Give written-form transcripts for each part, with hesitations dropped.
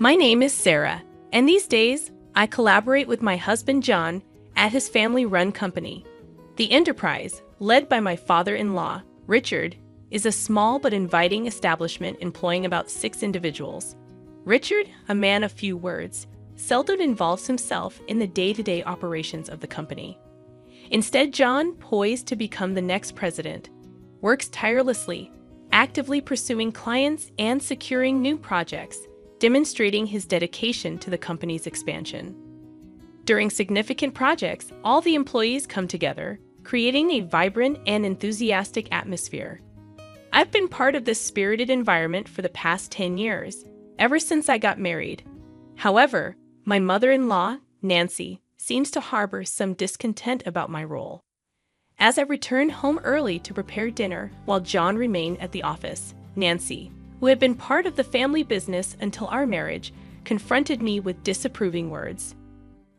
My name is Sarah, and these days, I collaborate with my husband John at his family-run company. The enterprise, led by my father-in-law, Richard, is a small but inviting establishment employing about 6 individuals. Richard, a man of few words, seldom involves himself in the day-to-day operations of the company. Instead, John, poised to become the next president, works tirelessly, actively pursuing clients and securing new projects, demonstrating his dedication to the company's expansion. During significant projects, all the employees come together, creating a vibrant and enthusiastic atmosphere. I've been part of this spirited environment for the past 10 years, ever since I got married. However, my mother-in-law, Nancy, seems to harbor some discontent about my role. As I returned home early to prepare dinner while John remained at the office, Nancy, who had been part of the family business until our marriage, confronted me with disapproving words.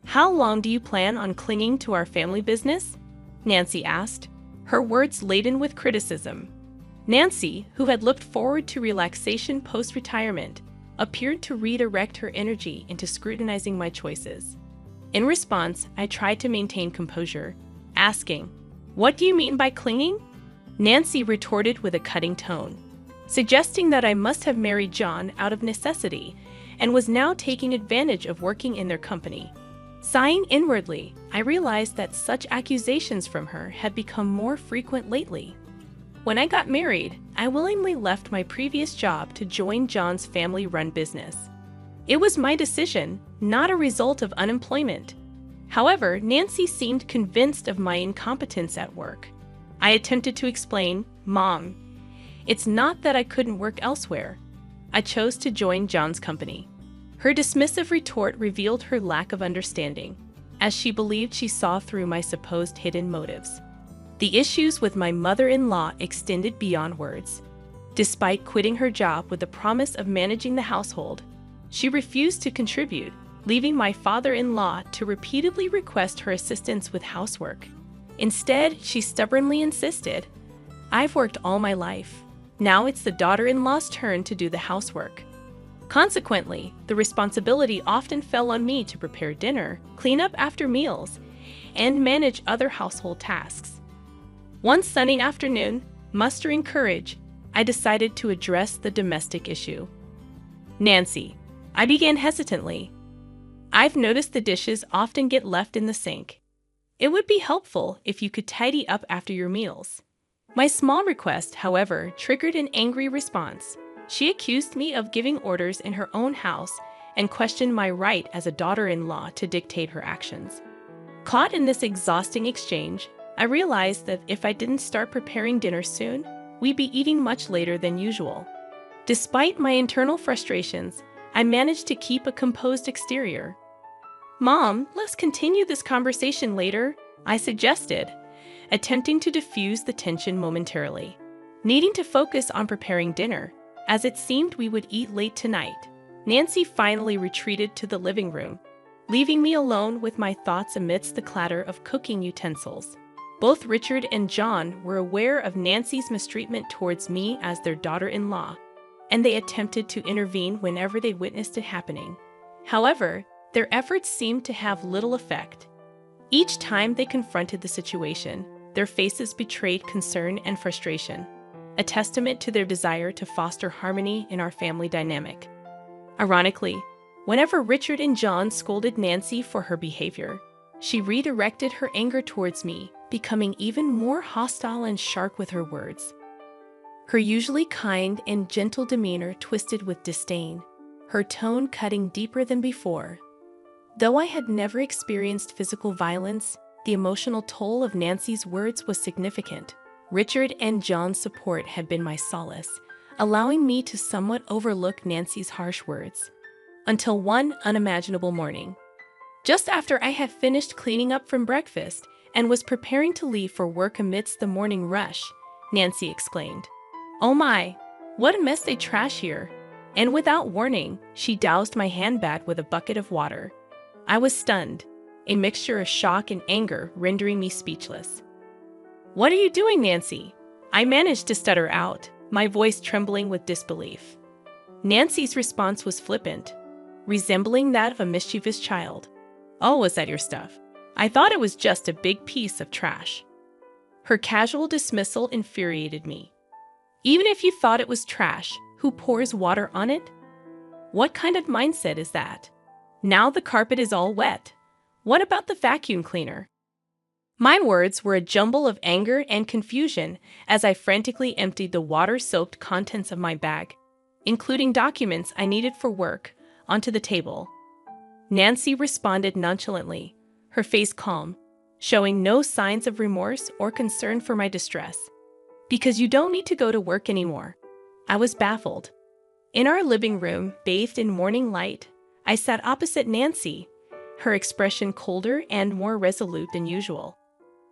"How long do you plan on clinging to our family business?" Nancy asked, her words laden with criticism. Nancy, who had looked forward to relaxation post-retirement, appeared to redirect her energy into scrutinizing my choices. In response, I tried to maintain composure, asking, "What do you mean by clinging?" Nancy retorted with a cutting tone, suggesting that I must have married John out of necessity and was now taking advantage of working in their company. Sighing inwardly, I realized that such accusations from her had become more frequent lately. When I got married, I willingly left my previous job to join John's family-run business. It was my decision, not a result of unemployment. However, Nancy seemed convinced of my incompetence at work. I attempted to explain, "Mom, it's not that I couldn't work elsewhere. I chose to join John's company." Her dismissive retort revealed her lack of understanding, as she believed she saw through my supposed hidden motives. The issues with my mother-in-law extended beyond words. Despite quitting her job with the promise of managing the household, she refused to contribute, leaving my father-in-law to repeatedly request her assistance with housework. Instead, she stubbornly insisted, "I've worked all my life. Now it's the daughter-in-law's turn to do the housework." Consequently, the responsibility often fell on me to prepare dinner, clean up after meals, and manage other household tasks. One sunny afternoon, mustering courage, I decided to address the domestic issue. "Nancy," I began hesitantly, "I've noticed the dishes often get left in the sink. It would be helpful if you could tidy up after your meals." My small request, however, triggered an angry response. She accused me of giving orders in her own house and questioned my right as a daughter-in-law to dictate her actions. Caught in this exhausting exchange, I realized that if I didn't start preparing dinner soon, we'd be eating much later than usual. Despite my internal frustrations, I managed to keep a composed exterior. "Mom, let's continue this conversation later," I suggested, attempting to diffuse the tension momentarily. Needing to focus on preparing dinner, as it seemed we would eat late tonight, Nancy finally retreated to the living room, leaving me alone with my thoughts amidst the clatter of cooking utensils. Both Richard and John were aware of Nancy's mistreatment towards me as their daughter-in-law, and they attempted to intervene whenever they witnessed it happening. However, their efforts seemed to have little effect. Each time they confronted the situation, their faces betrayed concern and frustration, a testament to their desire to foster harmony in our family dynamic. Ironically, whenever Richard and John scolded Nancy for her behavior, she redirected her anger towards me, becoming even more hostile and sharp with her words. Her usually kind and gentle demeanor twisted with disdain, her tone cutting deeper than before. Though I had never experienced physical violence, the emotional toll of Nancy's words was significant. Richard and John's support had been my solace, allowing me to somewhat overlook Nancy's harsh words. Until one unimaginable morning. Just after I had finished cleaning up from breakfast and was preparing to leave for work amidst the morning rush, Nancy exclaimed, "Oh my, what a mess they trash here." And without warning, she doused my handbag with a bucket of water. I was stunned, a mixture of shock and anger rendering me speechless. "What are you doing, Nancy?" I managed to stutter out, my voice trembling with disbelief. Nancy's response was flippant. resembling that of a mischievous child. "Oh, was that your stuff? I thought it was just a big piece of trash." Her casual dismissal infuriated me. Even if you thought it was trash, who pours water on it? What kind of mindset is that? Now the carpet is all wet. What about the vacuum cleaner? My words were a jumble of anger and confusion as I frantically emptied the water-soaked contents of my bag, including documents I needed for work, onto the table. Nancy responded nonchalantly, her face calm, showing no signs of remorse or concern for my distress. "Because you don't need to go to work anymore." I was baffled. In our living room, bathed in morning light, I sat opposite Nancy, her expression colder and more resolute than usual.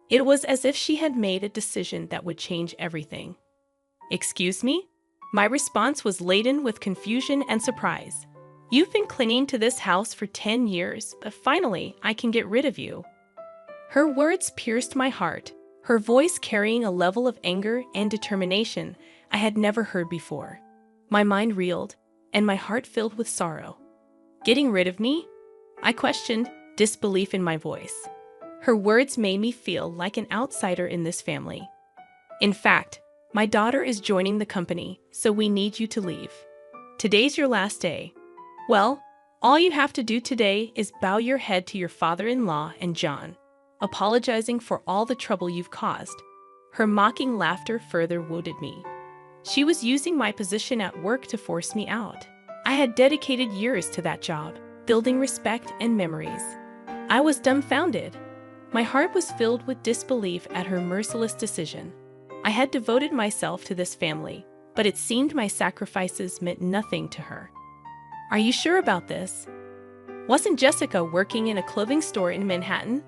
It was as if she had made a decision that would change everything. "Excuse me?" My response was laden with confusion and surprise. "You've been clinging to this house for 10 years, but finally I can get rid of you." Her words pierced my heart, her voice carrying a level of anger and determination I had never heard before. My mind reeled, and my heart filled with sorrow. "Getting rid of me?" I questioned, disbelief in my voice. Her words made me feel like an outsider in this family. "In fact, my daughter is joining the company, so we need you to leave. Today's your last day. Well, all you have to do today is bow your head to your father-in-law and John, apologizing for all the trouble you've caused." Her mocking laughter further wounded me. She was using my position at work to force me out. I had dedicated years to that job, building respect and memories. I was dumbfounded. My heart was filled with disbelief at her merciless decision. I had devoted myself to this family, but it seemed my sacrifices meant nothing to her. "Are you sure about this? Wasn't Jessica working in a clothing store in Manhattan?"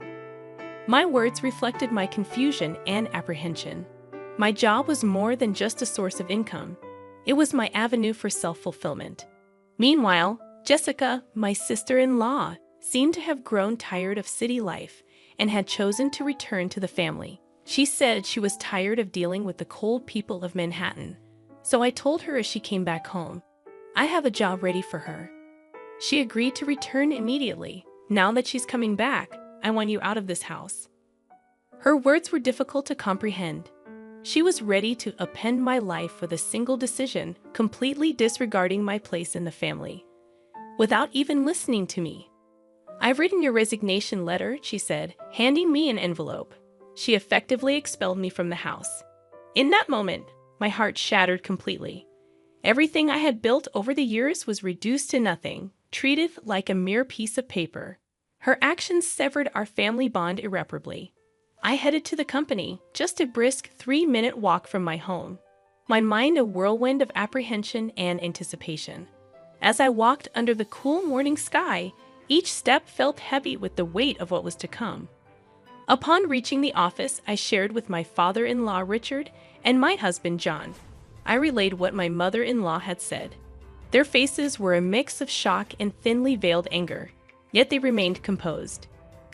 My words reflected my confusion and apprehension. My job was more than just a source of income. It was my avenue for self-fulfillment. Meanwhile, Jessica, my sister-in-law, seemed to have grown tired of city life and had chosen to return to the family. She said she was tired of dealing with the cold people of Manhattan. So I told her as she came back home, I have a job ready for her. She agreed to return immediately. "Now that she's coming back, I want you out of this house." Her words were difficult to comprehend. She was ready to upend my life with a single decision, completely disregarding my place in the family, without even listening to me. "I've written your resignation letter," she said, handing me an envelope. She effectively expelled me from the house. In that moment, my heart shattered completely. Everything I had built over the years was reduced to nothing, treated like a mere piece of paper. Her actions severed our family bond irreparably. I headed to the company, just a brisk 3-minute walk from my home, my mind a whirlwind of apprehension and anticipation. As I walked under the cool morning sky, each step felt heavy with the weight of what was to come. Upon reaching the office, I shared with my father-in-law Richard and my husband John. I relayed what my mother-in-law had said. Their faces were a mix of shock and thinly veiled anger, yet they remained composed.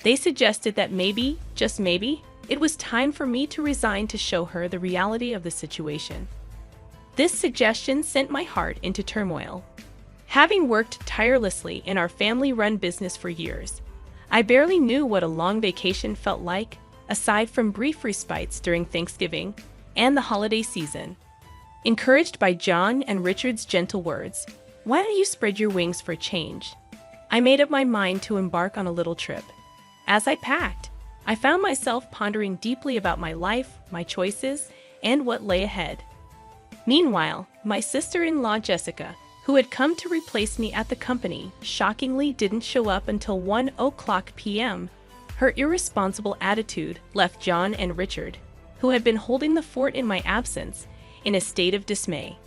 They suggested that maybe, just maybe, it was time for me to resign to show her the reality of the situation. This suggestion sent my heart into turmoil. Having worked tirelessly in our family-run business for years, I barely knew what a long vacation felt like, aside from brief respites during Thanksgiving and the holiday season. Encouraged by John and Richard's gentle words, "Why don't you spread your wings for a change?" I made up my mind to embark on a little trip. As I packed, I found myself pondering deeply about my life, my choices, and what lay ahead. Meanwhile, my sister-in-law Jessica, who had come to replace me at the company, shockingly didn't show up until 1:00 p.m. Her irresponsible attitude left John and Richard, who had been holding the fort in my absence, in a state of dismay.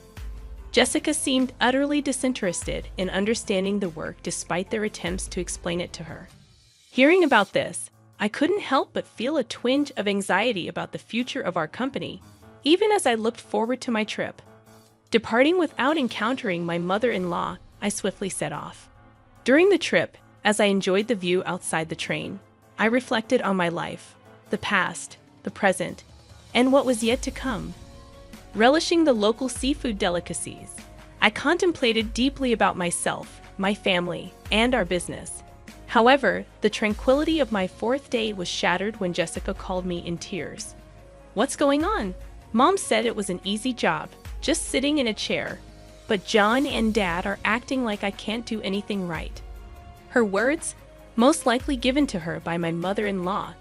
Jessica seemed utterly disinterested in understanding the work despite their attempts to explain it to her. Hearing about this, I couldn't help but feel a twinge of anxiety about the future of our company, even as I looked forward to my trip. Departing without encountering my mother-in-law, I swiftly set off. During the trip, as I enjoyed the view outside the train, I reflected on my life, the past, the present, and what was yet to come. Relishing the local seafood delicacies, I contemplated deeply about myself, my family, and our business. However, the tranquility of my fourth day was shattered when Jessica called me in tears. "What's going on?" Mom said it was an easy job, just sitting in a chair. But John and Dad are acting like I can't do anything right. Her words, most likely given to her by my mother-in-law,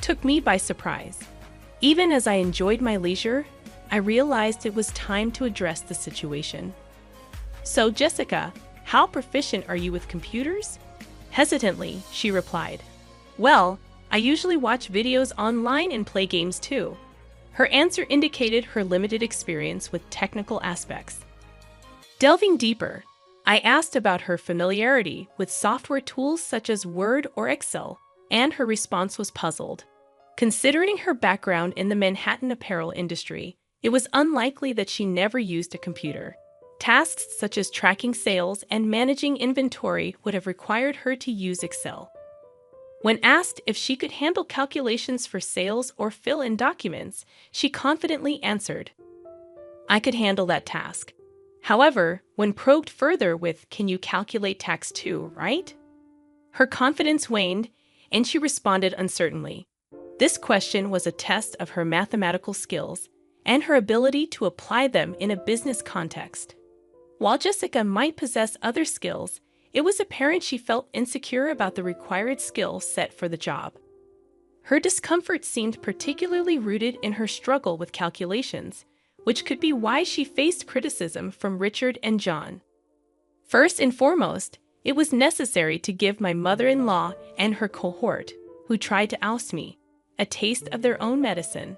took me by surprise. Even as I enjoyed my leisure, I realized it was time to address the situation. "So, Jessica, how proficient are you with computers?" Hesitantly, she replied. "Well, I usually watch videos online and play games too." Her answer indicated her limited experience with technical aspects. Delving deeper, I asked about her familiarity with software tools such as Word or Excel, and her response was puzzled. Considering her background in the Manhattan apparel industry, it was unlikely that she never used a computer. Tasks such as tracking sales and managing inventory would have required her to use Excel. When asked if she could handle calculations for sales or fill in documents, she confidently answered, "I could handle that task." However, when probed further with, "Can you calculate tax too, right?" her confidence waned, and she responded uncertainly. This question was a test of her mathematical skills and her ability to apply them in a business context. While Jessica might possess other skills, it was apparent she felt insecure about the required skill set for the job. Her discomfort seemed particularly rooted in her struggle with calculations, which could be why she faced criticism from Richard and John. First and foremost, it was necessary to give my mother-in-law and her cohort, who tried to oust me, a taste of their own medicine.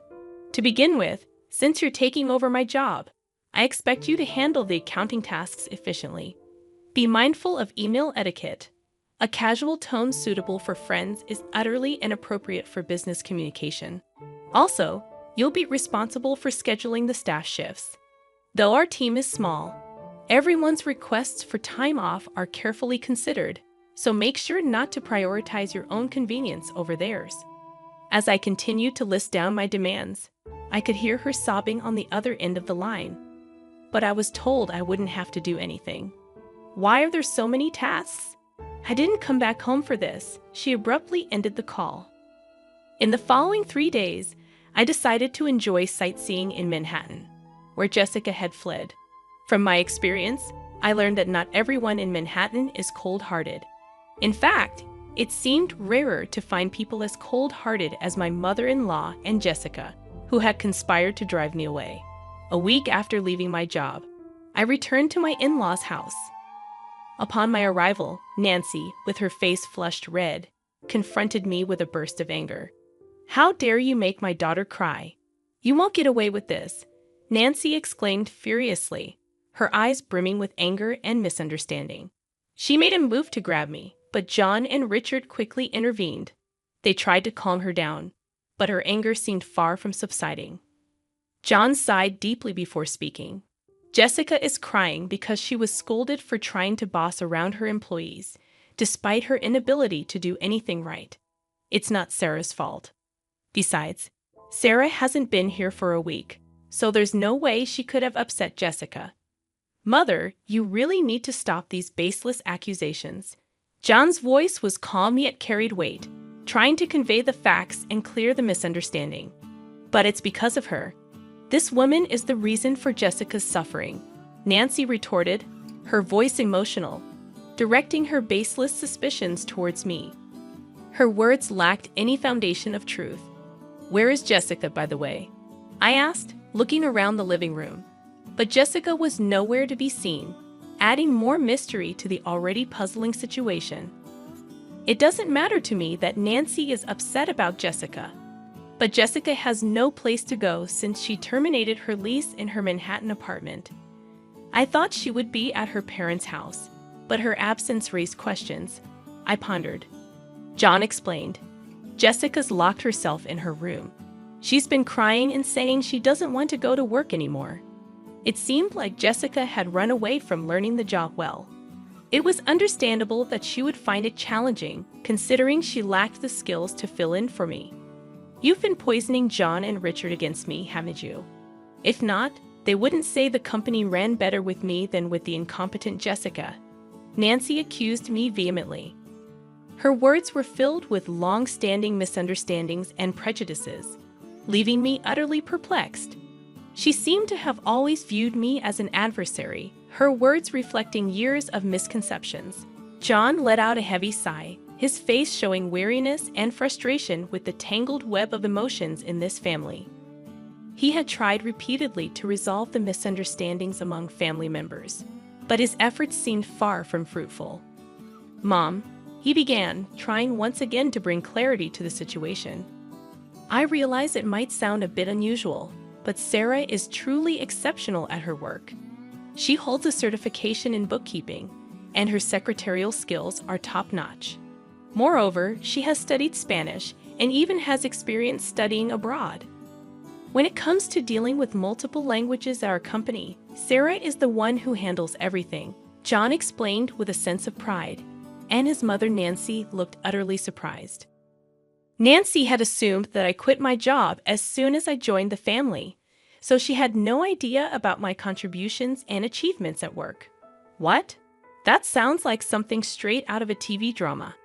To begin with, since you're taking over my job, I expect you to handle the accounting tasks efficiently. Be mindful of email etiquette. A casual tone suitable for friends is utterly inappropriate for business communication. Also, you'll be responsible for scheduling the staff shifts. Though our team is small, everyone's requests for time off are carefully considered, so make sure not to prioritize your own convenience over theirs. As I continued to list down my demands, I could hear her sobbing on the other end of the line. But I was told I wouldn't have to do anything. Why are there so many tasks? I didn't come back home for this. She abruptly ended the call. In the following 3 days, I decided to enjoy sightseeing in Manhattan, where Jessica had fled. From my experience, I learned that not everyone in Manhattan is cold-hearted. In fact, it seemed rarer to find people as cold-hearted as my mother-in-law and Jessica, who had conspired to drive me away. A week after leaving my job, I returned to my in-laws' house. Upon my arrival, Nancy, with her face flushed red, confronted me with a burst of anger. "How dare you make my daughter cry? You won't get away with this," Nancy exclaimed furiously, her eyes brimming with anger and misunderstanding. She made a move to grab me, but John and Richard quickly intervened. They tried to calm her down, but her anger seemed far from subsiding. John sighed deeply before speaking. "Jessica is crying because she was scolded for trying to boss around her employees, despite her inability to do anything right. It's not Sarah's fault. Besides, Sarah hasn't been here for a week, so there's no way she could have upset Jessica. Mother, you really need to stop these baseless accusations." John's voice was calm yet carried weight, trying to convey the facts and clear the misunderstanding. "But it's because of her. This woman is the reason for Jessica's suffering," Nancy retorted, her voice emotional, directing her baseless suspicions towards me. Her words lacked any foundation of truth. "Where is Jessica, by the way?" I asked, looking around the living room. But Jessica was nowhere to be seen, adding more mystery to the already puzzling situation. It doesn't matter to me that Nancy is upset about Jessica. But Jessica has no place to go since she terminated her lease in her Manhattan apartment. I thought she would be at her parents' house, but her absence raised questions. I pondered. John explained. "Jessica's locked herself in her room. She's been crying and saying she doesn't want to go to work anymore." It seemed like Jessica had run away from learning the job well. It was understandable that she would find it challenging, considering she lacked the skills to fill in for me. "You've been poisoning John and Richard against me, haven't you? If not, they wouldn't say the company ran better with me than with the incompetent Jessica." Nancy accused me vehemently. Her words were filled with long-standing misunderstandings and prejudices, leaving me utterly perplexed. She seemed to have always viewed me as an adversary, her words reflecting years of misconceptions. John let out a heavy sigh, his face showing weariness and frustration with the tangled web of emotions in this family. He had tried repeatedly to resolve the misunderstandings among family members, but his efforts seemed far from fruitful. "Mom," he began, trying once again to bring clarity to the situation. "I realize it might sound a bit unusual, but Sarah is truly exceptional at her work. She holds a certification in bookkeeping, and her secretarial skills are top-notch. Moreover, she has studied Spanish and even has experience studying abroad. When it comes to dealing with multiple languages at our company, Sarah is the one who handles everything," John explained with a sense of pride, and his mother Nancy looked utterly surprised. Nancy had assumed that I quit my job as soon as I joined the family, so she had no idea about my contributions and achievements at work. What? That sounds like something straight out of a TV drama.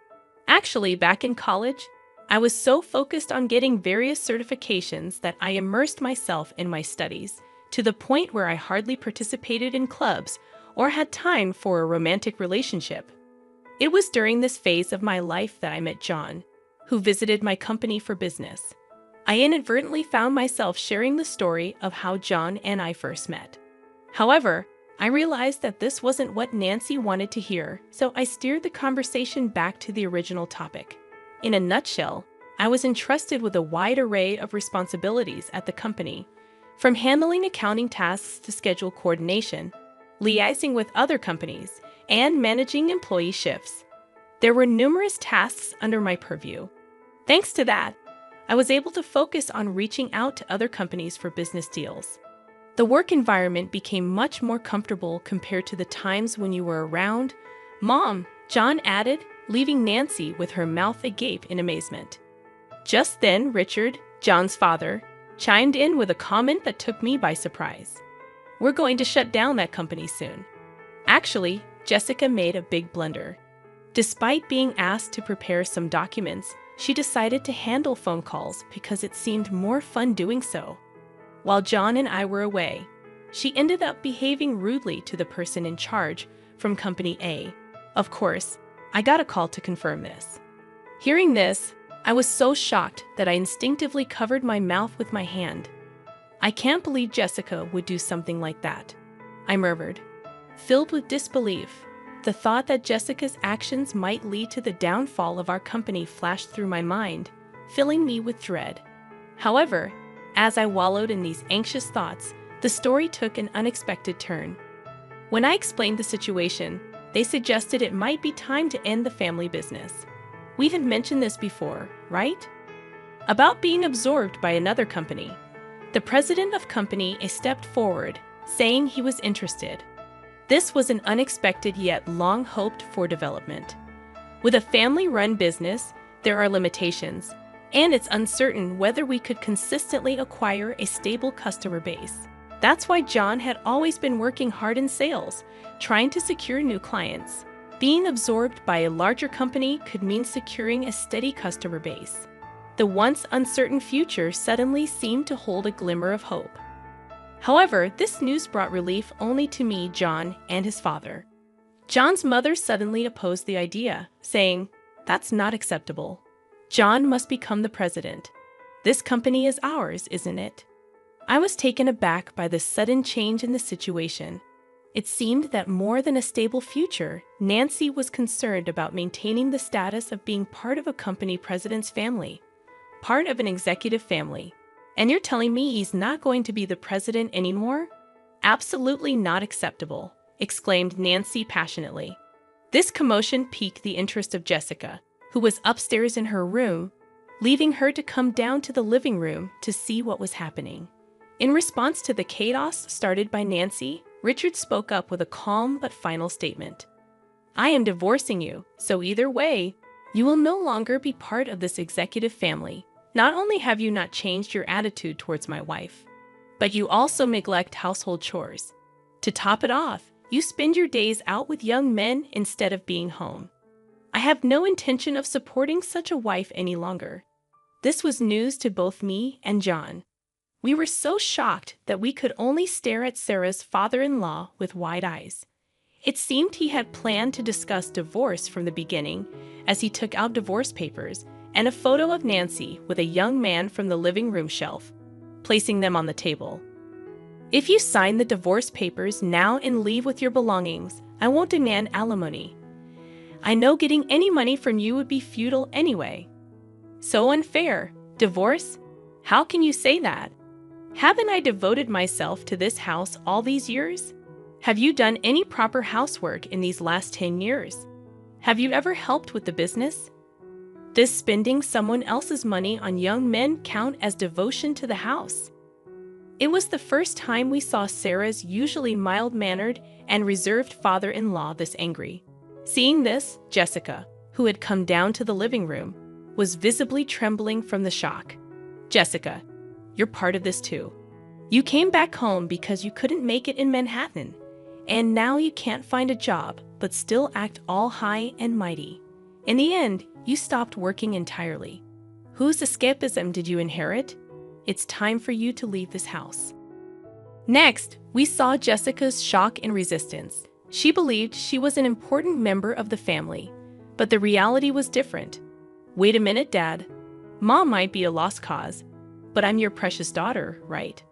Actually, back in college, I was so focused on getting various certifications that I immersed myself in my studies, to the point where I hardly participated in clubs or had time for a romantic relationship. It was during this phase of my life that I met John, who visited my company for business. I inadvertently found myself sharing the story of how John and I first met. However, I realized that this wasn't what Nancy wanted to hear, so I steered the conversation back to the original topic. In a nutshell, I was entrusted with a wide array of responsibilities at the company, from handling accounting tasks to schedule coordination, liaising with other companies, and managing employee shifts. There were numerous tasks under my purview. Thanks to that, I was able to focus on reaching out to other companies for business deals. The work environment became much more comfortable compared to the times when you were around. "Mom," John added, leaving Nancy with her mouth agape in amazement. Just then, Richard, John's father, chimed in with a comment that took me by surprise. "We're going to shut down that company soon." Actually, Jessica made a big blunder. Despite being asked to prepare some documents, she decided to handle phone calls because it seemed more fun doing so. While John and I were away, she ended up behaving rudely to the person in charge from Company A. Of course, I got a call to confirm this. Hearing this, I was so shocked that I instinctively covered my mouth with my hand. "I can't believe Jessica would do something like that," I murmured. Filled with disbelief, the thought that Jessica's actions might lead to the downfall of our company flashed through my mind, filling me with dread. However, as I wallowed in these anxious thoughts, the story took an unexpected turn. When I explained the situation, they suggested it might be time to end the family business. We had mentioned this before, right? About being absorbed by another company. The president of Company A stepped forward, saying he was interested. This was an unexpected yet long-hoped-for development. With a family-run business, there are limitations, and it's uncertain whether we could consistently acquire a stable customer base. That's why John had always been working hard in sales, trying to secure new clients. Being absorbed by a larger company could mean securing a steady customer base. The once uncertain future suddenly seemed to hold a glimmer of hope. However, this news brought relief only to me, John, and his father. John's mother suddenly opposed the idea, saying, "That's not acceptable. John must become the president. This company is ours, isn't it?" I was taken aback by this sudden change in the situation. It seemed that more than a stable future, Nancy was concerned about maintaining the status of being part of a company president's family, part of an executive family. "And you're telling me he's not going to be the president anymore? Absolutely not acceptable," exclaimed Nancy passionately. This commotion piqued the interest of Jessica, who was upstairs in her room, leaving her to come down to the living room to see what was happening. In response to the chaos started by Nancy, Richard spoke up with a calm but final statement. "I am divorcing you, so either way, you will no longer be part of this executive family. Not only have you not changed your attitude towards my wife, but you also neglect household chores. To top it off, You spend your days out with young men instead of being home. I have no intention of supporting such a wife any longer." This was news to both me and John. We were so shocked that we could only stare at Sarah's father-in-law with wide eyes. It seemed he had planned to discuss divorce from the beginning, as he took out divorce papers and a photo of Nancy with a young man from the living room shelf, placing them on the table. "If you sign the divorce papers now and leave with your belongings, I won't demand alimony. I know getting any money from you would be futile anyway." So unfair. Divorce? How can you say that? Haven't I devoted myself to this house all these years? Have you done any proper housework in these last 10 years? Have you ever helped with the business? Does spending someone else's money on young men count as devotion to the house? It was the first time we saw Sarah's usually mild-mannered and reserved father-in-law this angry. Seeing this, Jessica, who had come down to the living room, was visibly trembling from the shock. "Jessica, you're part of this too. You came back home because you couldn't make it in Manhattan, and now you can't find a job but still act all high and mighty. In the end, you stopped working entirely. Whose escapism did you inherit? It's time for you to leave this house." Next, we saw Jessica's shock and resistance. She believed she was an important member of the family, but the reality was different. "Wait a minute, Dad. Mom might be a lost cause, but I'm your precious daughter, right?"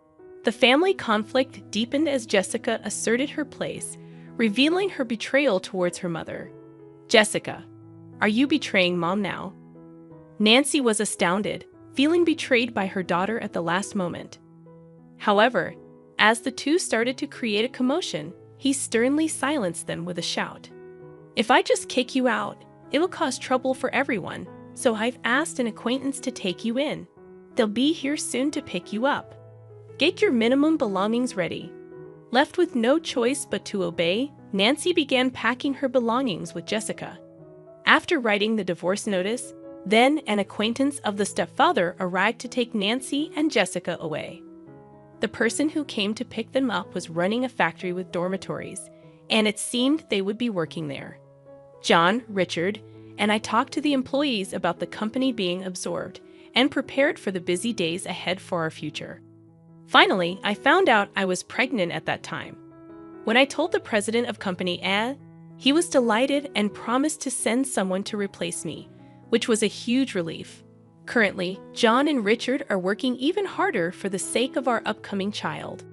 The family conflict deepened as Jessica asserted her place, revealing her betrayal towards her mother. "Jessica, are you betraying Mom now?" Nancy was astounded, feeling betrayed by her daughter at the last moment. However, as the two started to create a commotion, he sternly silenced them with a shout. "If I just kick you out, it will cause trouble for everyone, so I've asked an acquaintance to take you in. They'll be here soon to pick you up. Get your minimum belongings ready." Left with no choice but to obey, Nancy began packing her belongings with Jessica. After writing the divorce notice, then an acquaintance of the stepfather arrived to take Nancy and Jessica away. The person who came to pick them up was running a factory with dormitories, and it seemed they would be working there. John, Richard, and I talked to the employees about the company being absorbed and prepared for the busy days ahead for our future. Finally, I found out I was pregnant at that time. When I told the president of Company A, he was delighted and promised to send someone to replace me, which was a huge relief. Currently, John and Richard are working even harder for the sake of our upcoming child.